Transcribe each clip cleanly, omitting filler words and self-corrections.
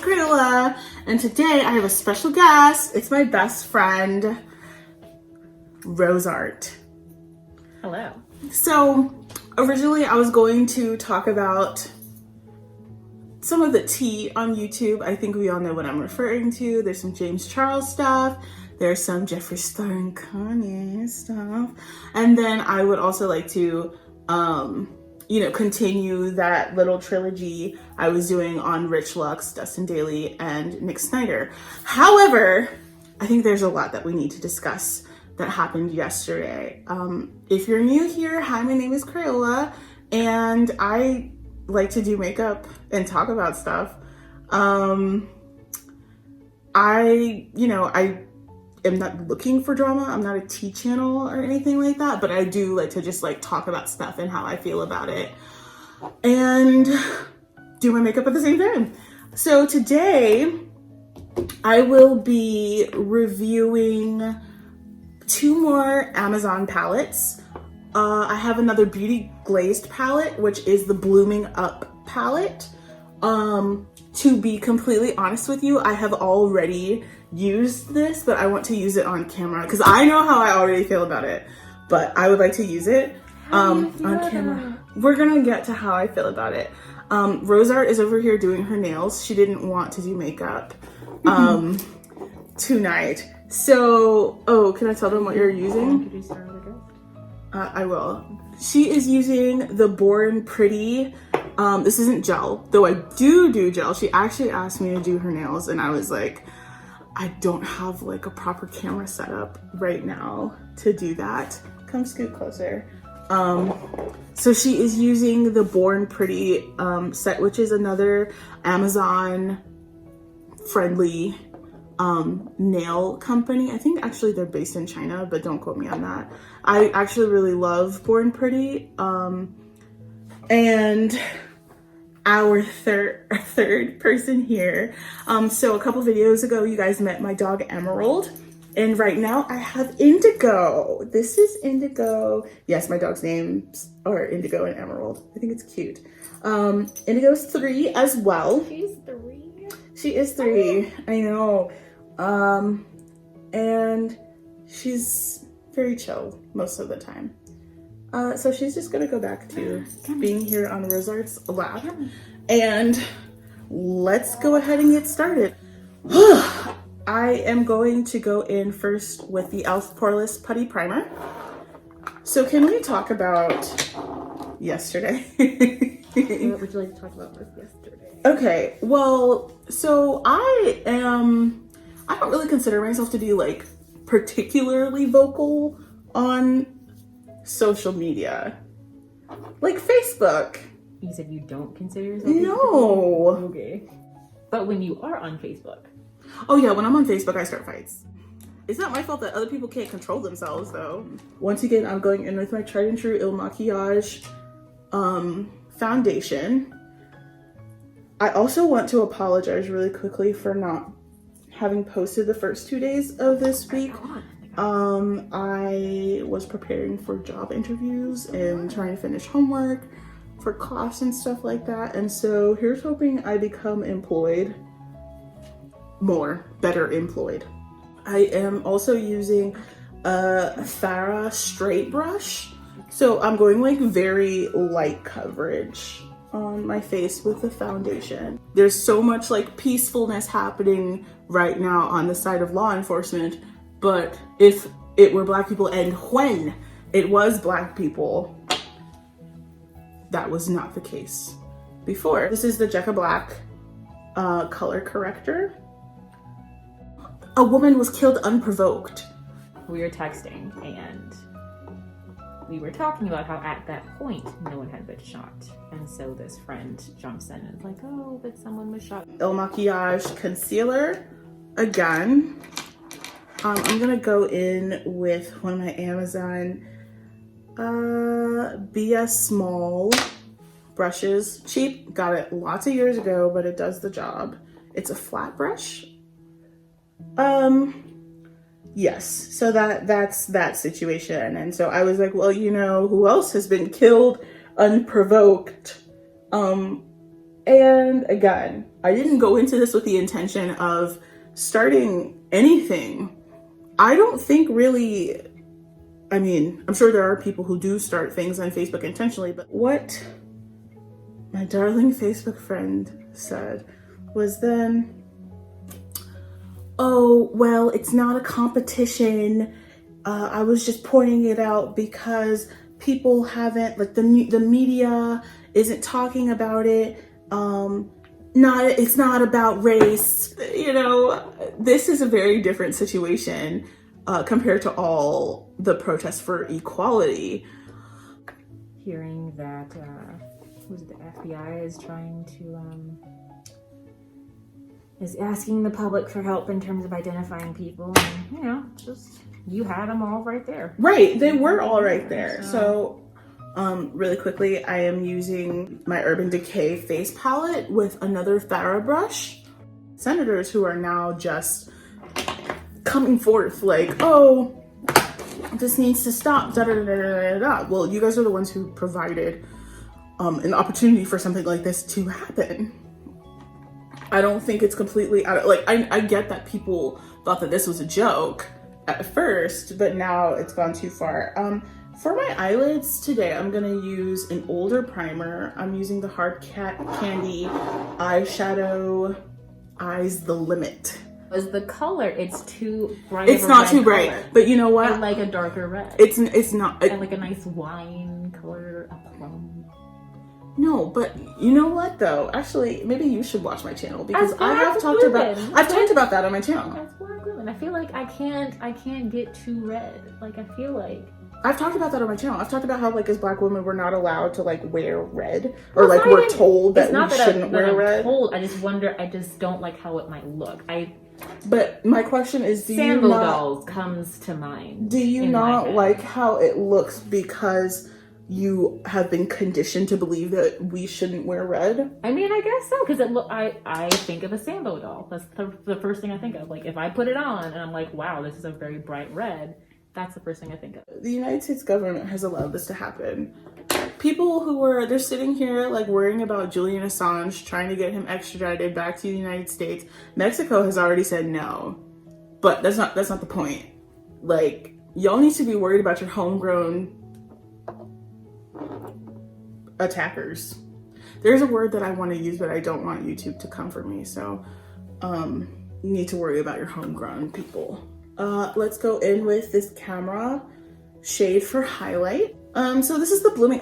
Crayola, and today I have a special guest. It's my best friend, RoseArt. Hello. So originally I was going to talk about some of the tea on YouTube. I think we all know what I'm referring to. There's some James Charles stuff. There's some Jeffree Star and Kanye stuff. And then I would also like to, continue that little trilogy I was doing on Rich Lux, Dustin Dailey, and Nick Snyder. However, I think there's a lot that we need to discuss that happened yesterday. If you're new here, hi, my name is Crayola, and I like to do makeup and talk about stuff. I am not looking for drama. I'm not a tea channel or anything like that, but I do like to just talk about stuff and how I feel about it and do my makeup at the same time. So today I will be reviewing 2 more Amazon palettes. I have another Beauty Glazed palette, which is the Blooming Up palette. To be completely honest with you, I have already used this, but I want to use it on camera because I know how I already feel about it, but I would like to use it on camera. We're gonna get to how I feel about it. RoseArt is over here doing her nails. She didn't want to do makeup tonight. So, can I tell them what you're using? I will. She is using the Born Pretty. This isn't gel, though I do gel. She actually asked me to do her nails, and I was like, I don't have a proper camera setup right now to do that. Come scoot closer. So she is using the Born Pretty set, which is another Amazon friendly nail company. I think actually they're based in China, but don't quote me on that. I actually really love Born Pretty. And our third person here. So a couple videos ago, you guys met my dog Emerald, and right now I have Indigo. This is Indigo. Yes, my dog's names are Indigo and Emerald. I think it's cute. Indigo's 3 as well. She's 3. She is 3. I know. And she's very chill most of the time. So she's just gonna go back to being here on RoseArt's lap, and let's go ahead and get started. I am going to go in first with the e.l.f. Poreless Putty Primer. So can we talk about yesterday? What would you like to talk about with yesterday? Okay, well, so I don't really consider myself to be particularly vocal on social media, like Facebook. You said you don't consider yourself? No. Okay. But when you are on Facebook? Oh yeah, when I'm on Facebook, I start fights. It's not my fault that other people can't control themselves, though. Once again, I'm going in with my tried and true Il Makiage foundation. I also want to apologize really quickly for not having posted the first 2 days of this week. I was preparing for job interviews and trying to finish homework for class and stuff like that. And so here's hoping I become employed better employed. I am also using a Farah straight brush. So I'm going very light coverage on my face with the foundation. There's so much peacefulness happening right now on the side of law enforcement. But if it were Black people, and when it was Black people, that was not the case before. This is the Jecca Black color corrector. A woman was killed unprovoked. We were texting and we were talking about how at that point no one had been shot. And so this friend jumps in and is like, oh, but someone was shot. Il Makiage concealer again. I'm gonna go in with one of my Amazon BS Small brushes. Cheap, got it lots of years ago, but it does the job. It's a flat brush. Yes, so that's that situation. And so I was like, well, who else has been killed unprovoked? And again, I didn't go into this with the intention of starting anything. I don't think really, I mean, I'm sure there are people who do start things on Facebook intentionally, but what my darling Facebook friend said was then, oh, well, it's not a competition. I was just pointing it out because people haven't, like the media isn't talking about it. It's not about race. You know, this is a very different situation compared to all the protests for equality. Hearing that, the FBI is trying to, is asking the public for help in terms of identifying people, and, you know, just, you had them all right there. Right, they were all right there. So really quickly, I am using my Urban Decay face palette with another Farrah brush. Senators who are now just coming forth like, oh, this needs to stop, da da da da da da. Well, you guys are the ones who provided an opportunity for something like this to happen. I don't think it's completely out of, like, I get that people thought that this was a joke at first, but now it's gone too far. For my eyelids today, I'm gonna use an older primer. I'm using the Hard Candy eyeshadow Eyes the Limit. Is the color, it's too bright. It's not too bright, color. But you know what? I like a darker red. It's not. I like a nice wine color, a plum. No, but you know what though? Actually, maybe you should watch my channel because I've talked about that on my channel. That's Black women. I feel like I can't get too red. Like I feel like I've talked about that on my channel. I've talked about how, like, as Black women, we're not allowed to, like, wear red. Or, like, we're told that we shouldn't wear red. I just wonder, I just don't like how it might look. But my question is, Sandal dolls comes to mind. Do you not like how it looks because you have been conditioned to believe that we shouldn't wear red? I mean, I guess so, because I think of a Sambo doll. That's the first thing I think of. Like, if I put it on and I'm like, wow, this is a very bright red, that's the first thing I think of. The United States government has allowed this to happen. People they're sitting here like worrying about Julian Assange, trying to get him extradited back to the United States. Mexico has already said no, but that's not the point. Like, y'all need to be worried about your homegrown attackers. There's a word that I want to use, but I don't want YouTube to come for me. So, you need to worry about your homegrown people. Let's go in with this camera shade for highlight. So this is the blooming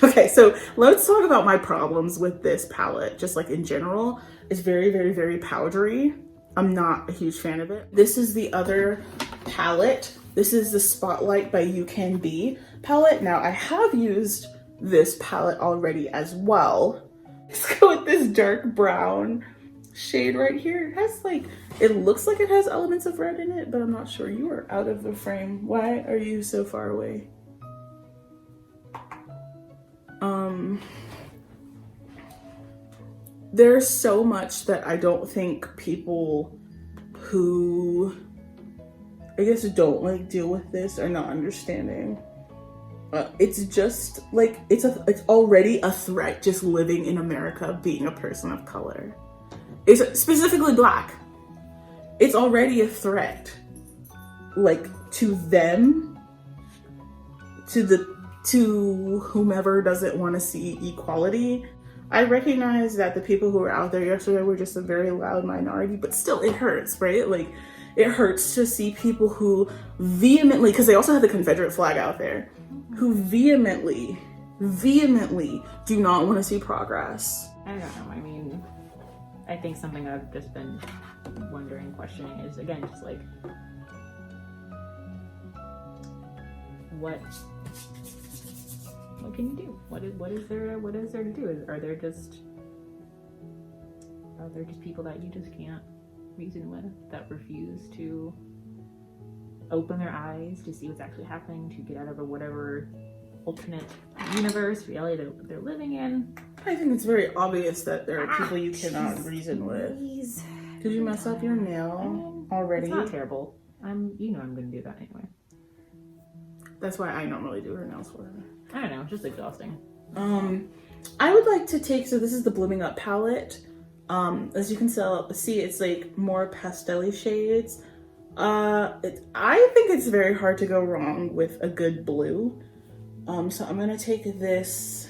okay, so let's talk about my problems with this palette, just like in general. It's very, very, very powdery. I'm not a huge fan of it. This is the other palette. This is the Spotlight by Ucanbe palette. Now, I have used this palette already as well. Let's go with this dark brown shade right here. It has it looks like it has elements of red in it, but I'm not sure. You are out of the frame. Why are you so far away? There's so much that I don't think people who I guess don't like deal with this are not understanding. It's just like it's already a threat just living in America being a person of color. It's specifically Black. It's already a threat, like, to them, to whomever doesn't want to see equality. I recognize that the people who were out there yesterday were just a very loud minority, but still it hurts, right? Like, it hurts to see people who vehemently, because they also have the Confederate flag out there, who vehemently do not want to see progress. I don't know. I mean, I think something I've just been wondering, questioning is, again, just like, what can you do? What is there to do? Are there just people that you just can't reason with, that refuse to open their eyes to see what's actually happening, to get out of whatever alternate universe, reality that they're living in? I think it's very obvious that there are people you cannot reason with. Please. Did you mess up your nail already? It's not terrible. I'm gonna do that anyway. That's why I normally do her nails for her. I don't know, it's just exhausting. I would like to take, so this is the Blooming Up palette. As you can see, it's like more pastel-y shades. I think it's very hard to go wrong with a good blue. So I'm gonna take this.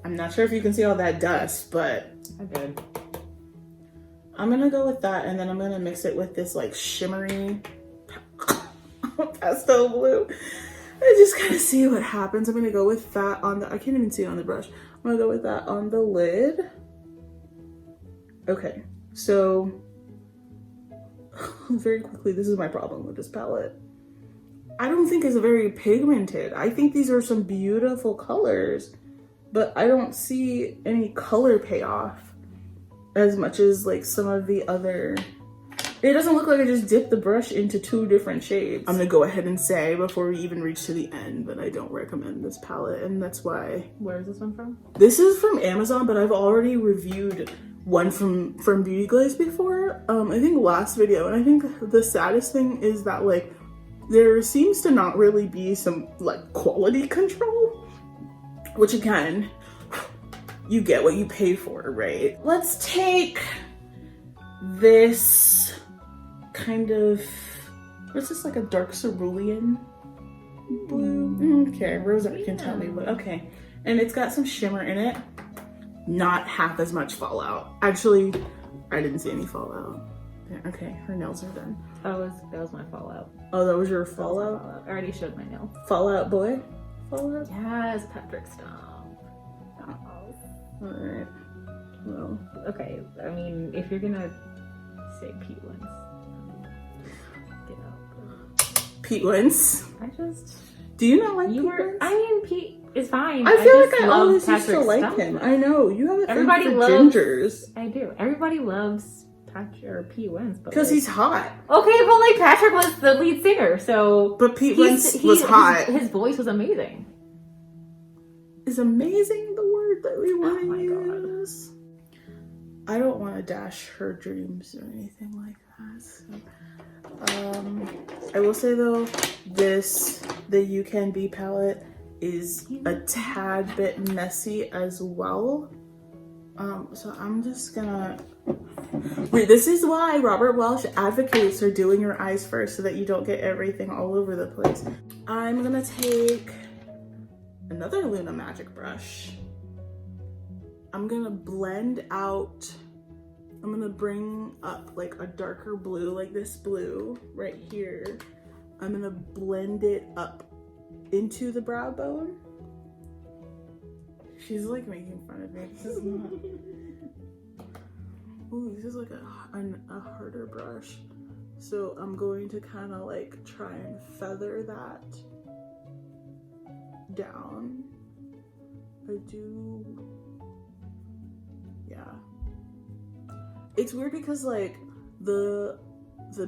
I'm not sure if you can see all that dust, but I did. I'm gonna go with that, and then I'm gonna mix it with this like shimmery pastel blue. I just kind of see what happens. I'm gonna go with that on the, I can't even see it on the brush. I'm gonna go with that on the lid. Okay, so very quickly, this is my problem with this palette. I don't think it's very pigmented. I think these are some beautiful colors, but I don't see any color payoff as much as like some of the other. It doesn't look like I just dipped the brush into 2 different shades. I'm gonna go ahead and say before we even reach to the end that I don't recommend this palette, and that's why. Where is this one from? This is from Amazon, but I've already reviewed one from Beauty Glazed before. I think last video, and I think the saddest thing is that like there seems to not really be some like quality control, which again, you get what you pay for, right? Let's take this kind of, what's this, like a dark cerulean blue? Okay, RoseArt can tell me what, okay. And it's got some shimmer in it, not half as much fallout. Actually, I didn't see any fallout. Okay, her nails are done. That was my fallout. Oh, that was your fallout? I already showed my nail. Fallout boy? Fallout? Yes, Patrick Stump. Oh. Alright. Well. Okay, I mean, if you're gonna say Pete wins, get out. Pete wins. Do you not like Pete wins? I mean, Pete is fine. I feel like I love always used to Patrick like Stump. him. I know. You have a Everybody thing for loves gingers. I do. Everybody loves Patrick or Pete wins, but Because like, he's hot. okay, but like Patrick was the lead singer, so But Pete Wentz was hot. His voice was amazing. Is amazing the word that we want to my use? I don't want to dash her dreams or anything like that. So, I will say though, the Ucanbe palette is a tad bit messy as well. So I'm just gonna wait. This is why Robert Welsh advocates for doing your eyes first, so that you don't get everything all over the place. I'm gonna take another Luna Magic brush. I'm gonna blend out. I'm gonna bring up like a darker blue, like this blue right here. I'm gonna blend it up into the brow bone. She's like making fun of me. This is not. Ooh, this is like a harder brush. So I'm going to kind of like try and feather that down. I do. Yeah. It's weird because like the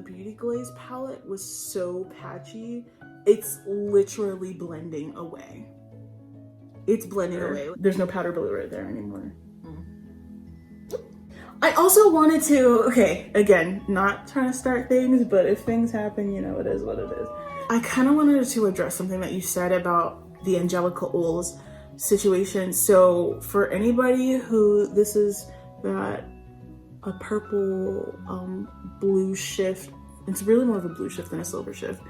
Beauty Glazed palette was so patchy. It's literally blending away. It's blending away. There's no powder blue right there anymore. I also wanted to, okay, again, not trying to start things, but if things happen, you know, it is what it is. I kind of wanted to address something that you said about the Angelica Oles situation. So for anybody who, this is that a purple blue shift, it's really more of a blue shift than a silver shift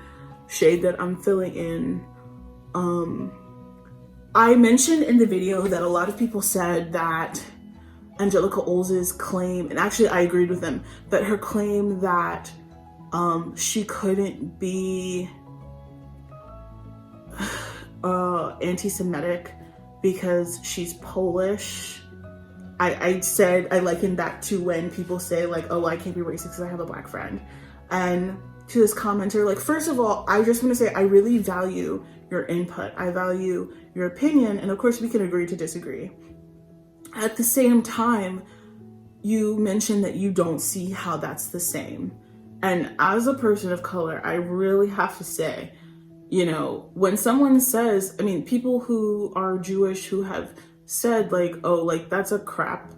shade that I'm filling in. I mentioned in the video that a lot of people said that Angelica Oles's claim, and actually I agreed with them, that her claim that she couldn't be anti-Semitic because she's Polish. I said, I likened that to when people say like, oh, I can't be racist because I have a black friend. And to this commenter, like, first of all, I just want to say I really value your input. I value your opinion. And of course we can agree to disagree. At the same time, you mentioned that you don't see how that's the same. And as a person of color, I really have to say, you know, when someone says, I mean, people who are Jewish who have said like, oh, like that's a crap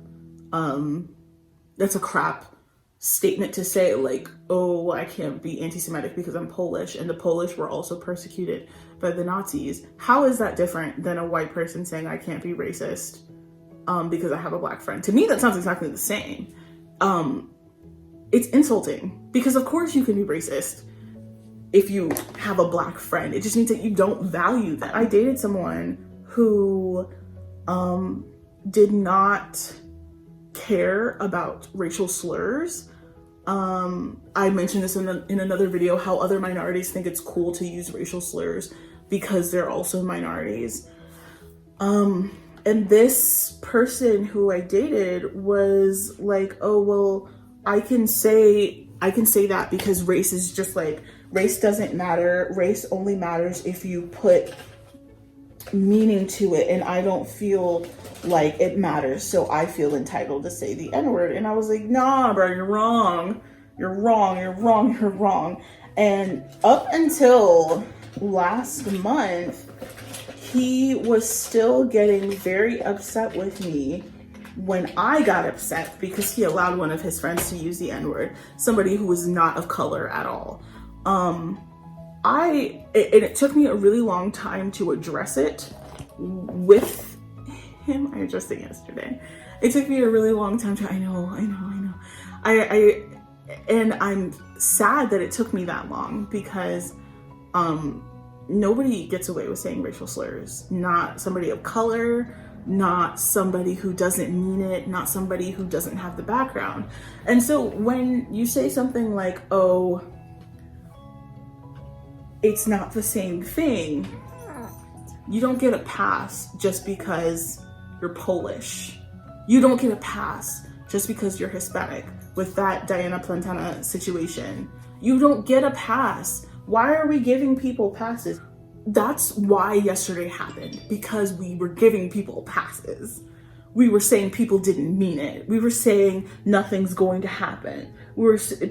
statement to say like, oh, I can't be anti-Semitic because I'm Polish, and the Polish were also persecuted by the Nazis. How is that different than a white person saying I can't be racist because I have a black friend? To me, that sounds exactly the same. It's insulting because of course you can be racist if you have a black friend. It just means that you don't value that. I dated someone who did not care about racial slurs. I mentioned this in another video, how other minorities think it's cool to use racial slurs because they're also minorities. And this person who I dated was like, oh, well, I can say that because race is just like, race doesn't matter. Race only matters if you put meaning to it, and I don't feel like it matters, so I feel entitled to say the N-word. And I was like, nah, bro, you're wrong. You're wrong, you're wrong, you're wrong. And up until last month, he was still getting very upset with me when I got upset because he allowed one of his friends to use the N-word, somebody who was not of color at all. It took me a really long time to address it with him. I addressed it yesterday. It took me a really long time to, I know. And I'm sad that it took me that long because, nobody gets away with saying racial slurs. Not somebody of color, not somebody who doesn't mean it, not somebody who doesn't have the background. And so when you say something like, oh, it's not the same thing, you don't get a pass just because you're Polish. You don't get a pass just because you're Hispanic. With that Diana Plantana situation, you don't get a pass. Why are we giving people passes? That's why yesterday happened, because we were giving people passes. We were saying people didn't mean it. We were saying nothing's going to happen.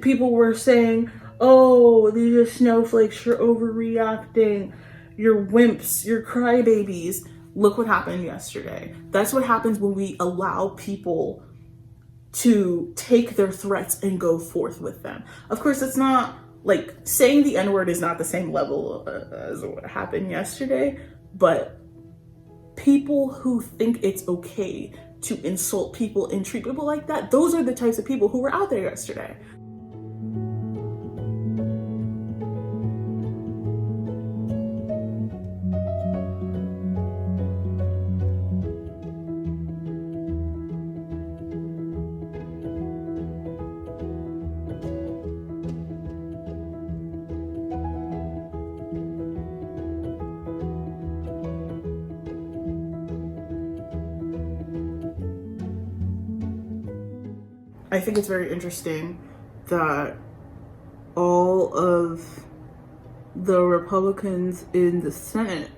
People were saying, oh, these are snowflakes, you're overreacting, you're wimps, you're crybabies. Look what happened yesterday. That's what happens when we allow people to take their threats and go forth with them. Of course, it's not like saying the N-word is not the same level as what happened yesterday, but people who think it's okay to insult people and treat people like that, those are the types of people who were out there yesterday. I think it's very interesting that all of the Republicans in the Senate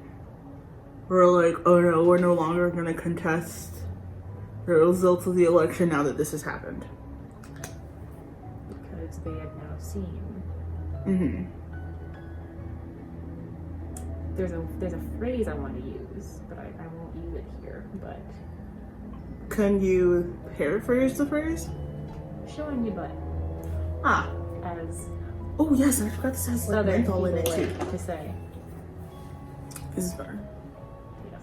were like, oh no, we're no longer going to contest the results of the election now that this has happened. Because they have now seen. Mm-hmm. There's a phrase I want to use, but I won't use it here, but... Can you paraphrase the phrase? Showing your butt. Ah. As... Oh yes, I forgot this has like menthol in it too. To say. This is better. Yes.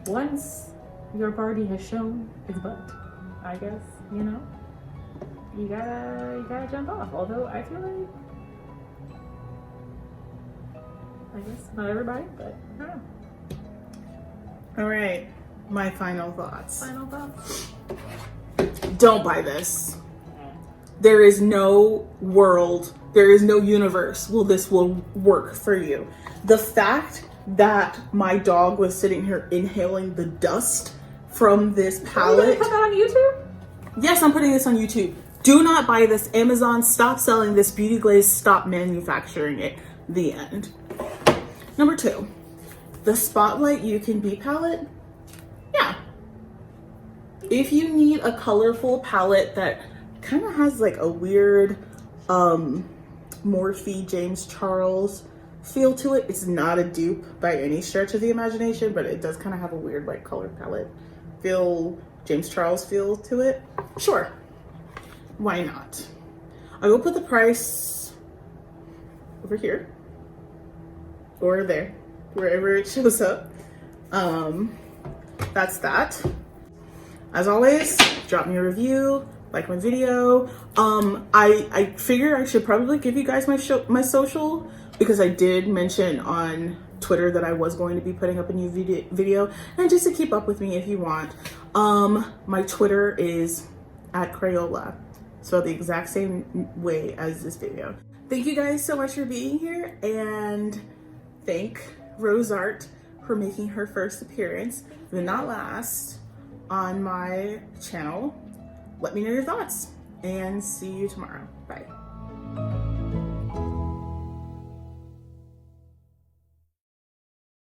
Once your party has shown its butt, I guess, you know, you gotta jump off. Although I feel like, I guess not everybody, but I don't know. All right, my final thoughts. Final thoughts. Don't buy this. There is no world, there is no universe where this will work for you. The fact that my dog was sitting here inhaling the dust from this palette. Are you gonna put that on YouTube? Yes, I'm putting this on YouTube. Do not buy this. Amazon, stop selling this. Beauty Glazed, stop manufacturing it. The end. Number 2, the Spotlight Ucanbe palette. Yeah. If you need a colorful palette that kind of has like a weird Morphe James Charles feel to it, it's not a dupe by any stretch of the imagination, but it does kind of have a weird like color palette feel, James Charles feel to it. Sure, why not? I will put the price over here or there, wherever it shows up. That's that. As always, drop me a review, like my video. I figure I should probably give you guys my social, because I did mention on Twitter that I was going to be putting up a new video, and just to keep up with me if you want. My Twitter is @Crayola, so the exact same way as this video. Thank you guys so much for being here, and thank RoseArt for making her first appearance, but not last, on my channel. Let me know your thoughts, and see you tomorrow. Bye.